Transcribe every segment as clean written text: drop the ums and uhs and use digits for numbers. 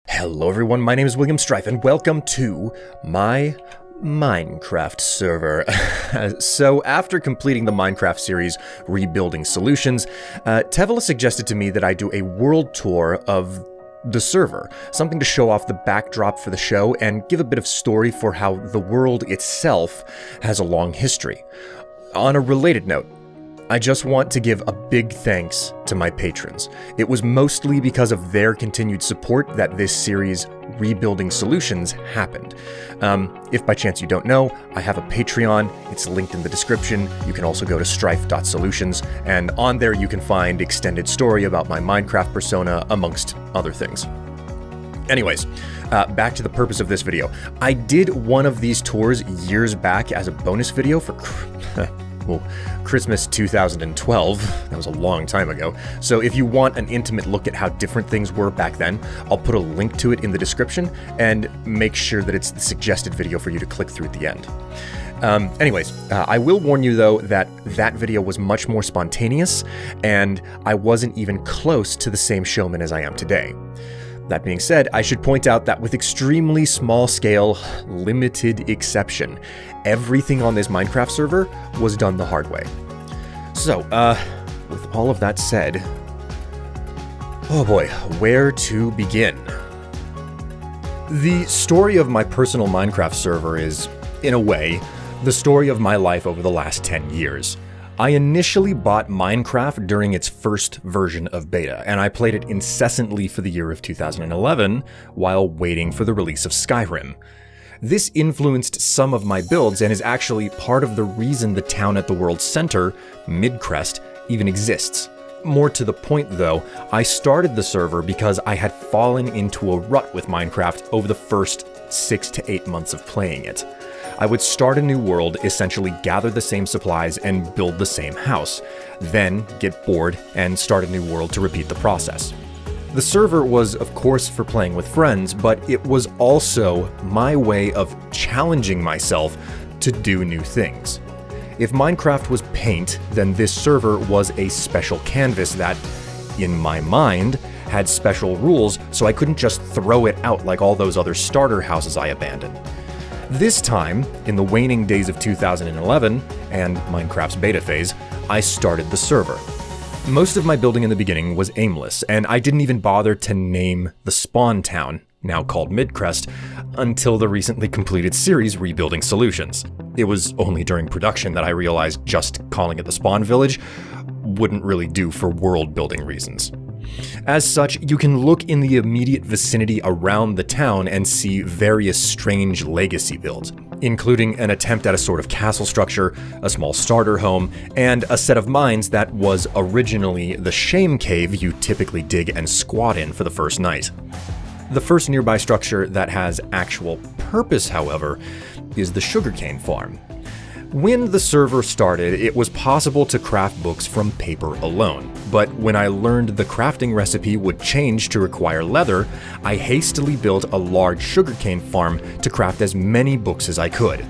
Hello everyone, my name is William Strife and welcome to my Minecraft server. So after completing the Minecraft series Rebuilding Solutions, Tevela suggested to me that I do a world tour of the server, something to show off the backdrop for the show and give a bit of story for how the world itself has a long history. On a related note, I just want to give a big thanks to my patrons. It was mostly because of their continued support that this series, Rebuilding Solutions, happened. If by chance you don't know, I have a Patreon. It's linked in the description. You can also go to strife.solutions, and on there you can find extended story about my Minecraft persona, amongst other things. Anyways, back to the purpose of this video. I did one of these tours years back as a bonus video for Christmas 2012. That was a long time ago. So if you want an intimate look at how different things were back then, I'll put a link to it in the description and make sure that it's the suggested video for you to click through at the end. I will warn you though that video was much more spontaneous and I wasn't even close to the same showman as I am today. That being said, I should point out that with extremely small scale, limited exception, everything on this Minecraft server was done the hard way. So, with all of that said, oh boy, where to begin? The story of my personal Minecraft server is, in a way, the story of my life over the last 10 years. I initially bought Minecraft during its first version of beta, and I played it incessantly for the year of 2011 while waiting for the release of Skyrim. This influenced some of my builds and is actually part of the reason the town at the world's center, Midcrest, even exists. More to the point though, I started the server because I had fallen into a rut with Minecraft over the first 6 to 8 months of playing it. I would start a new world, essentially gather the same supplies and build the same house, then get bored and start a new world to repeat the process. The server was, of course, for playing with friends, but it was also my way of challenging myself to do new things. If Minecraft was paint, then this server was a special canvas that, in my mind, had special rules, so I couldn't just throw it out like all those other starter houses I abandoned. This time, in the waning days of 2011, and Minecraft's beta phase, I started the server. Most of my building in the beginning was aimless, and I didn't even bother to name the spawn town, now called Midcrest, until the recently completed series Rebuilding Solutions. It was only during production that I realized just calling it the spawn village wouldn't really do for world building reasons. As such, you can look in the immediate vicinity around the town and see various strange legacy builds, including an attempt at a sort of castle structure, a small starter home, and a set of mines that was originally the shame cave you typically dig and squat in for the first night. The first nearby structure that has actual purpose, however, is the sugarcane farm. When the server started, it was possible to craft books from paper alone, but when I learned the crafting recipe would change to require leather, I hastily built a large sugarcane farm to craft as many books as I could.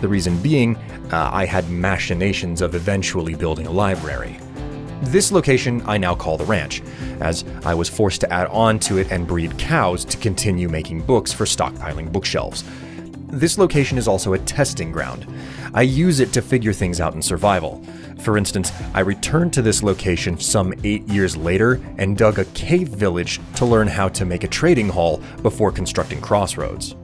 The reason being, I had machinations of eventually building a library. This location I now call the ranch, as I was forced to add on to it and breed cows to continue making books for stockpiling bookshelves. This location is also a testing ground. I use it to figure things out in survival. For instance, I returned to this location some 8 years later and dug a cave village to learn how to make a trading hall before constructing Crossroads.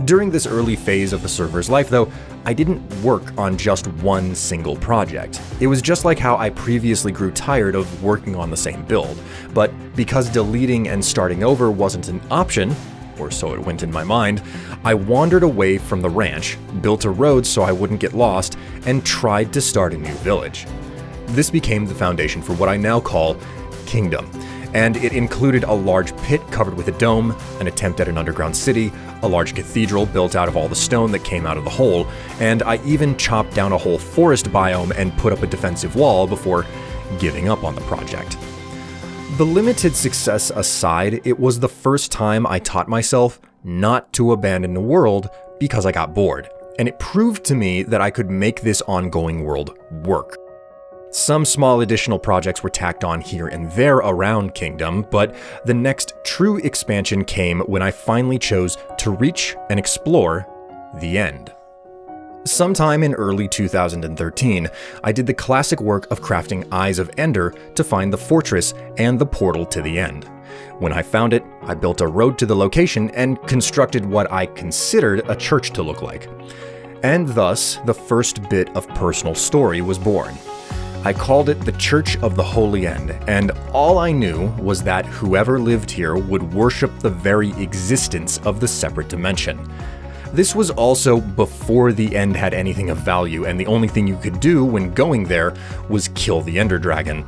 During this early phase of the server's life though, I didn't work on just one single project. It was just like how I previously grew tired of working on the same build, but because deleting and starting over wasn't an option, or so it went in my mind, I wandered away from the ranch, built a road so I wouldn't get lost, and tried to start a new village. This became the foundation for what I now call Kingdom, and it included a large pit covered with a dome, an attempt at an underground city, a large cathedral built out of all the stone that came out of the hole, and I even chopped down a whole forest biome and put up a defensive wall before giving up on the project. The limited success aside, it was the first time I taught myself not to abandon the world because I got bored, and it proved to me that I could make this ongoing world work. Some small additional projects were tacked on here and there around Kingdom, but the next true expansion came when I finally chose to reach and explore the end. Sometime in early 2013, I did the classic work of crafting Eyes of Ender to find the fortress and the portal to the end. When I found it, I built a road to the location and constructed what I considered a church to look like. And thus, the first bit of personal story was born. I called it the Church of the Holy End, and all I knew was that whoever lived here would worship the very existence of the separate dimension. This was also before the End had anything of value, and the only thing you could do when going there was kill the Ender Dragon.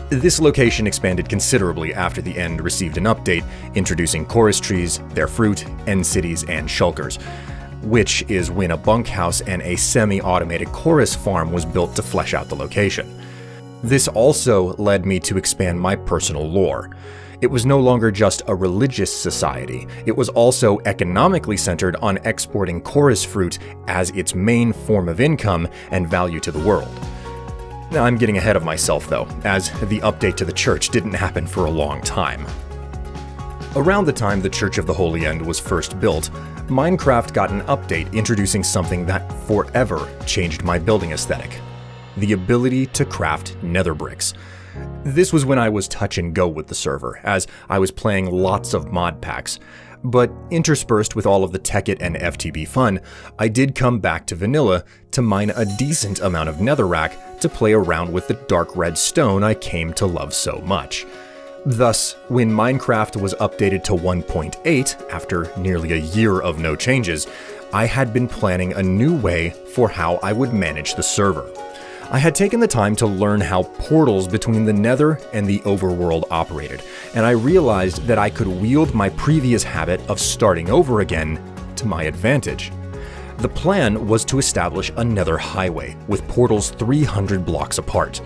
This location expanded considerably after the End received an update, introducing chorus trees, their fruit, end cities, and shulkers, which is when a bunkhouse and a semi-automated chorus farm was built to flesh out the location. This also led me to expand my personal lore. It was no longer just a religious society, it was also economically centered on exporting chorus fruit as its main form of income and value to the world. Now, I'm getting ahead of myself though, as the update to the church didn't happen for a long time. Around the time the Church of the Holy End was first built, Minecraft got an update introducing something that forever changed my building aesthetic: the ability to craft nether bricks. This was when I was touch and go with the server, as I was playing lots of mod packs. But interspersed with all of the Tekkit and FTB fun, I did come back to vanilla to mine a decent amount of netherrack to play around with the dark red stone I came to love so much. Thus, when Minecraft was updated to 1.8 after nearly a year of no changes, I had been planning a new way for how I would manage the server. I had taken the time to learn how portals between the Nether and the overworld operated, and I realized that I could wield my previous habit of starting over again to my advantage. The plan was to establish a Nether highway with portals 300 blocks apart.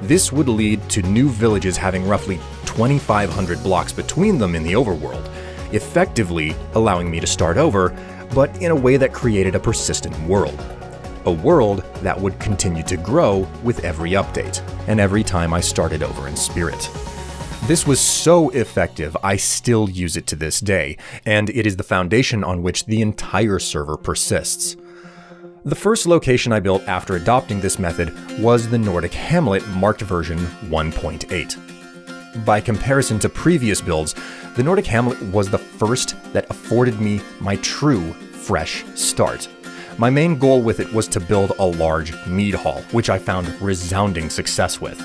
This would lead to new villages having roughly 2,500 blocks between them in the overworld, effectively allowing me to start over, but in a way that created a persistent world. A world that would continue to grow with every update, and every time I started over in spirit. This was so effective, I still use it to this day, and it is the foundation on which the entire server persists. The first location I built after adopting this method was the Nordic hamlet marked version 1.8. By comparison to previous builds, the Nordic hamlet was the first that afforded me my true, fresh start. My main goal with it was to build a large mead hall, which I found resounding success with.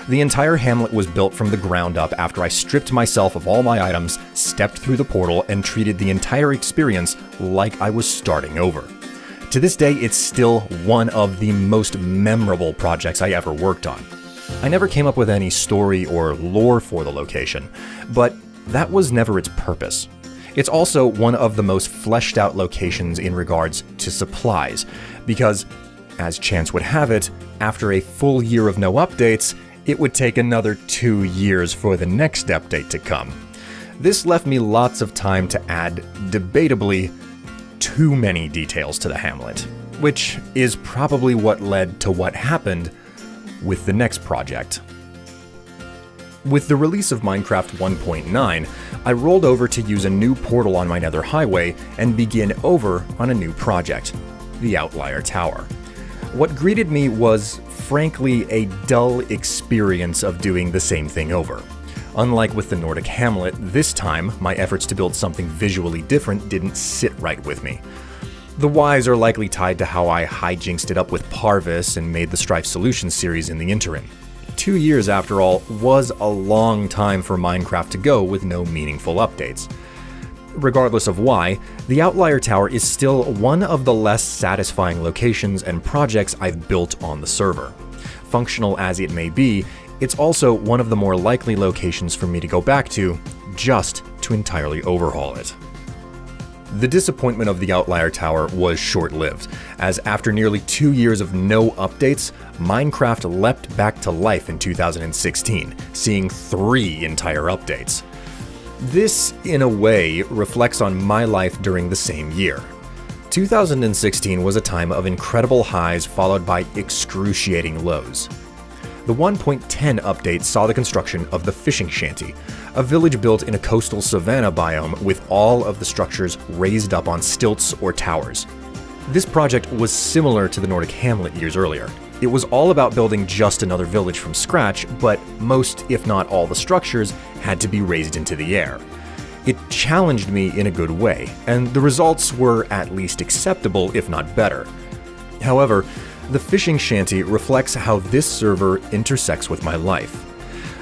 The entire hamlet was built from the ground up after I stripped myself of all my items, stepped through the portal, and treated the entire experience like I was starting over. To this day, it's still one of the most memorable projects I ever worked on. I never came up with any story or lore for the location, but that was never its purpose. It's also one of the most fleshed out locations in regards to supplies, because, as chance would have it, after a full year of no updates, it would take another 2 years for the next update to come. This left me lots of time to add, debatably, too many details to the hamlet, which is probably what led to what happened with the next project. With the release of Minecraft 1.9, I rolled over to use a new portal on my Nether highway and begin over on a new project, the Outlier Tower. What greeted me was, frankly, a dull experience of doing the same thing over. Unlike with the Nordic hamlet, this time, my efforts to build something visually different didn't sit right with me. The whys are likely tied to how I hijinxed it up with Parvis and made the Strife Solutions series in the interim. 2 years, after all, was a long time for Minecraft to go with no meaningful updates. Regardless of why, the Outlier Tower is still one of the less satisfying locations and projects I've built on the server. Functional as it may be, it's also one of the more likely locations for me to go back to, just to entirely overhaul it. The disappointment of the Outlier Tower was short-lived, as after nearly 2 years of no updates, Minecraft leapt back to life in 2016, seeing 3 entire updates. This, in a way, reflects on my life during the same year. 2016 was a time of incredible highs followed by excruciating lows. The 1.10 update saw the construction of the fishing shanty, a village built in a coastal savanna biome with all of the structures raised up on stilts or towers. This project was similar to the Nordic hamlet years earlier. It was all about building just another village from scratch, but most, if not all, the structures had to be raised into the air. It challenged me in a good way, and the results were at least acceptable, if not better. However, the fishing shanty reflects how this server intersects with my life.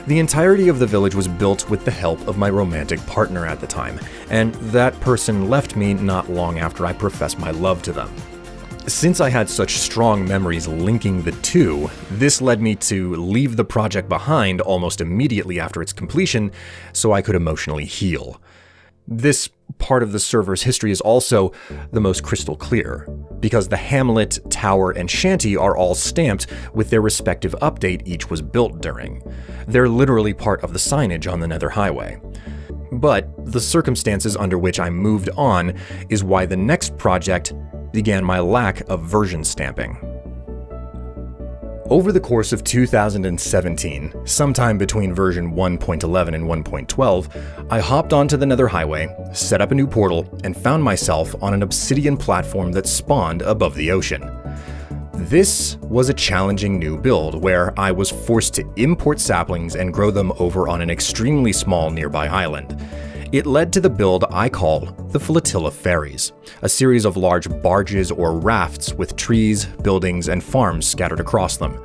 The entirety of the village was built with the help of my romantic partner at the time, and that person left me not long after I professed my love to them. Since I had such strong memories linking the two, this led me to leave the project behind almost immediately after its completion so I could emotionally heal. This part of the server's history is also the most crystal clear, because the hamlet, tower, and shanty are all stamped with their respective update each was built during. They're literally part of the signage on the Nether Highway. But the circumstances under which I moved on is why the next project began my lack of version stamping. Over the course of 2017, sometime between version 1.11 and 1.12, I hopped onto the Nether Highway, set up a new portal, and found myself on an obsidian platform that spawned above the ocean. This was a challenging new build where I was forced to import saplings and grow them over on an extremely small nearby island. It led to the build I call the Flotilla Ferries, a series of large barges or rafts with trees, buildings, and farms scattered across them.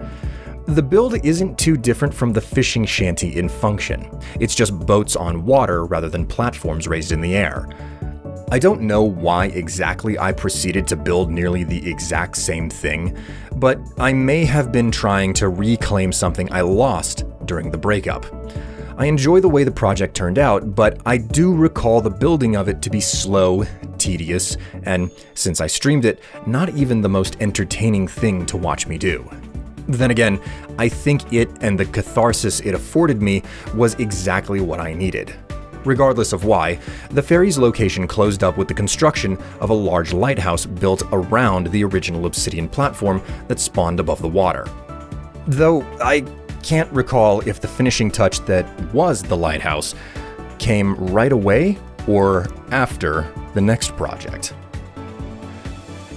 The build isn't too different from the fishing shanty in function. It's just boats on water rather than platforms raised in the air. I don't know why exactly I proceeded to build nearly the exact same thing, but I may have been trying to reclaim something I lost during the breakup. I enjoy the way the project turned out, but I do recall the building of it to be slow, tedious, and since I streamed it, not even the most entertaining thing to watch me do. Then again, I think it and the catharsis it afforded me was exactly what I needed. Regardless of why, the ferry's location closed up with the construction of a large lighthouse built around the original obsidian platform that spawned above the water. Though I can't recall if the finishing touch that was the lighthouse came right away or after the next project.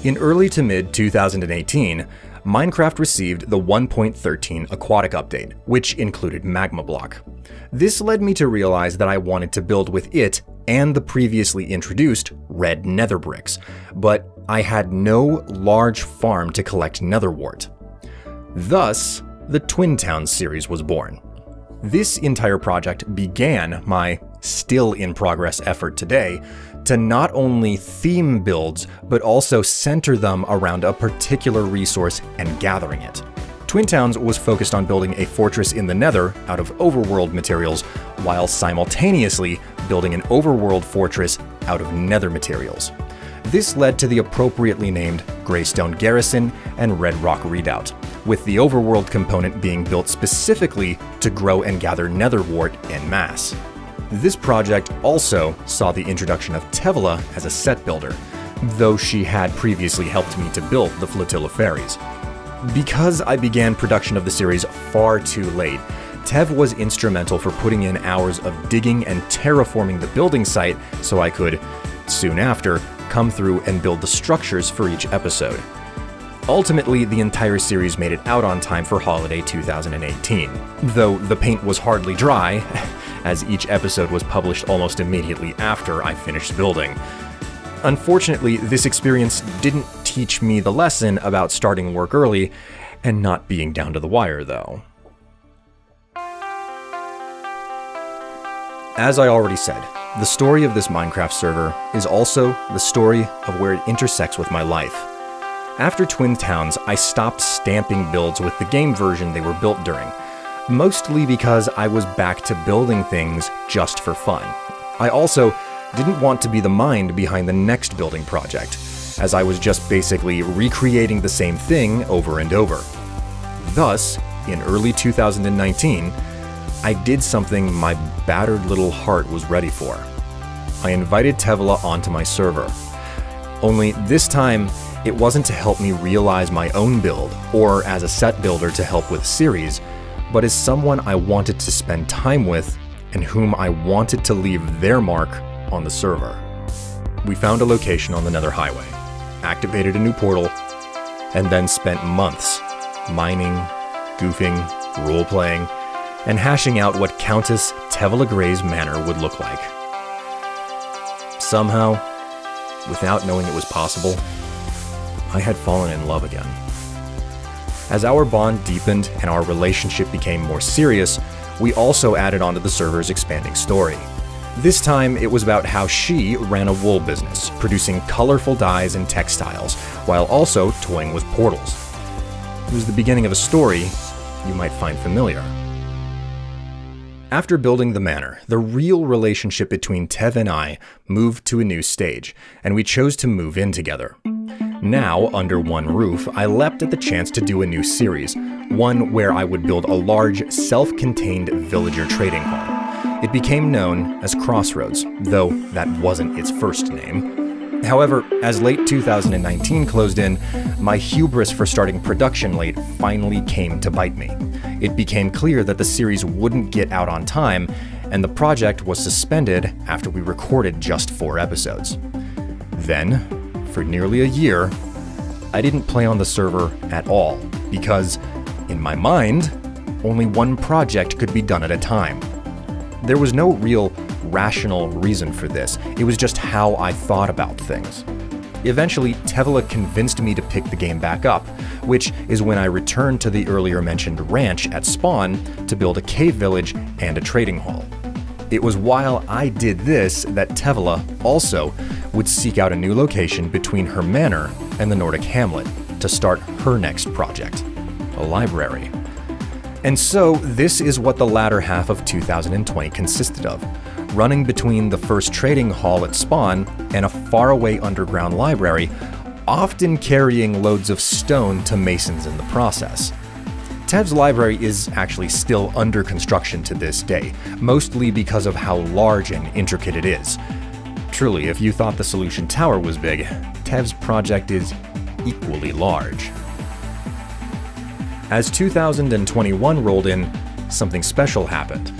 In early to mid 2018, Minecraft received the 1.13 aquatic update, which included magma block. This led me to realize that I wanted to build with it and the previously introduced red nether bricks, but I had no large farm to collect nether wart. Thus, the Twin Towns series was born. This entire project began my still-in-progress effort today to not only theme builds, but also center them around a particular resource and gathering it. Twin Towns was focused on building a fortress in the Nether out of overworld materials, while simultaneously building an overworld fortress out of Nether materials. This led to the appropriately named Greystone Garrison and Red Rock Redoubt, with the overworld component being built specifically to grow and gather nether wart en masse. This project also saw the introduction of Tevela as a set builder, though she had previously helped me to build the Flotilla Ferries. Because I began production of the series far too late, Tev was instrumental for putting in hours of digging and terraforming the building site so I could, soon after, come through and build the structures for each episode. Ultimately, the entire series made it out on time for holiday 2018, though the paint was hardly dry, as each episode was published almost immediately after I finished building. Unfortunately, this experience didn't teach me the lesson about starting work early and not being down to the wire, though. As I already said, the story of this Minecraft server is also the story of where it intersects with my life. After Twin Towns, I stopped stamping builds with the game version they were built during, mostly because I was back to building things just for fun. I also didn't want to be the mind behind the next building project, as I was just basically recreating the same thing over and over. Thus, in early 2019, I did something my battered little heart was ready for. I invited Tevala onto my server. Only this time, it wasn't to help me realize my own build, or as a set builder to help with a series, but as someone I wanted to spend time with and whom I wanted to leave their mark on the server. We found a location on the Nether Highway, activated a new portal, and then spent months mining, goofing, role-playing, and hashing out what Countess Tevela Grey's manor would look like. Somehow, without knowing it was possible, I had fallen in love again. As our bond deepened and our relationship became more serious, we also added onto the server's expanding story. This time, it was about how she ran a wool business, producing colorful dyes and textiles, while also toying with portals. It was the beginning of a story you might find familiar. After building the manor, the real relationship between Tev and I moved to a new stage, and we chose to move in together. Now, under one roof, I leapt at the chance to do a new series, one where I would build a large, self-contained villager trading hall. It became known as Crossroads, though that wasn't its first name. However, as late 2019 closed in, my hubris for starting production late finally came to bite me. It became clear that the series wouldn't get out on time, and the project was suspended after we recorded just 4 episodes. Then, for nearly a year, I didn't play on the server at all, because, in my mind, only one project could be done at a time. There was no real rational reason for this, it was just how I thought about things. Eventually, Tevela convinced me to pick the game back up, which is when I returned to the earlier mentioned ranch at Spawn to build a cave village and a trading hall. It was while I did this that Tevala also would seek out a new location between her manor and the Nordic hamlet to start her next project, a library. And so this is what the latter half of 2020 consisted of, running between the first trading hall at Spawn and a faraway underground library, often carrying loads of stone to masons in the process. Tev's library is actually still under construction to this day, mostly because of how large and intricate it is. Truly, if you thought the Solution Tower was big, Tev's project is equally large. As 2021 rolled in, something special happened.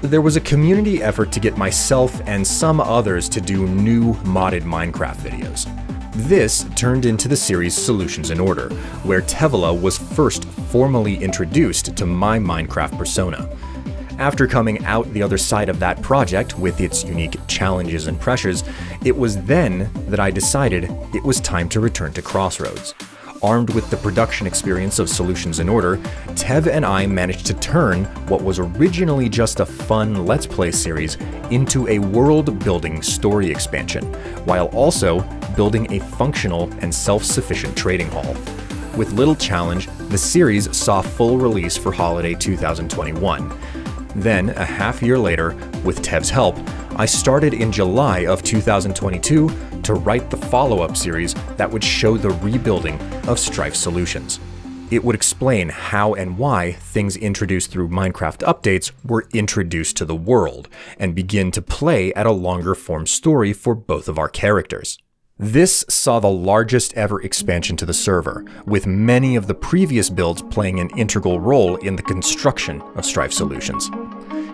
There was a community effort to get myself and some others to do new modded Minecraft videos. This turned into the series Solutions in Order, where Tevala was first formally introduced to my Minecraft persona. After coming out the other side of that project with its unique challenges and pressures, it was then that I decided it was time to return to Crossroads. Armed with the production experience of Solutions in Order, Tev and I managed to turn what was originally just a fun Let's Play series into a world-building story expansion, while also building a functional and self-sufficient trading hall. With little challenge, the series saw full release for holiday 2021. Then, a half year later, with Tev's help, I started in July of 2022 to write the follow-up series that would show the rebuilding of Strife Solutions. It would explain how and why things introduced through Minecraft updates were introduced to the world, and begin to play at a longer form story for both of our characters. This saw the largest ever expansion to the server, with many of the previous builds playing an integral role in the construction of Strife Solutions.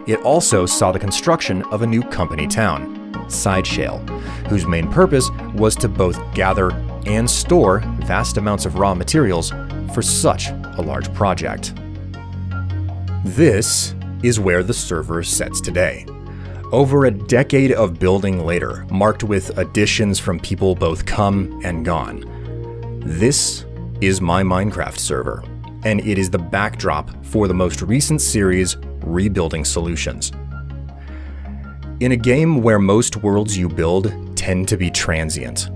It also saw the construction of a new company town, Sideshale, whose main purpose was to both gather and store vast amounts of raw materials for such a large project. This is where the server sits today. Over a decade of building later, marked with additions from people both come and gone. This is my Minecraft server, and it is the backdrop for the most recent series, Rebuilding Solutions. In a game where most worlds you build tend to be transient,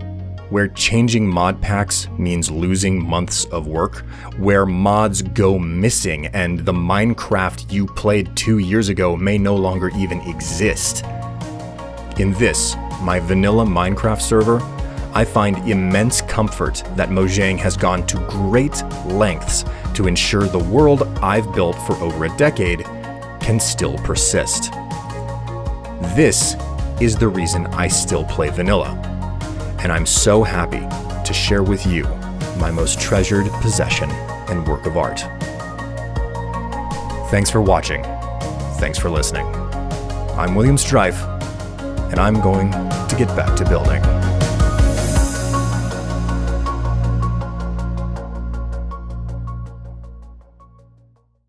where changing mod packs means losing months of work, where mods go missing and the Minecraft you played 2 years ago may no longer even exist. In this, my vanilla Minecraft server, I find immense comfort that Mojang has gone to great lengths to ensure the world I've built for over a decade can still persist. This is the reason I still play vanilla, and I'm so happy to share with you my most treasured possession and work of art. Thanks for watching. Thanks for listening. I'm William Strife, and I'm going to get back to building.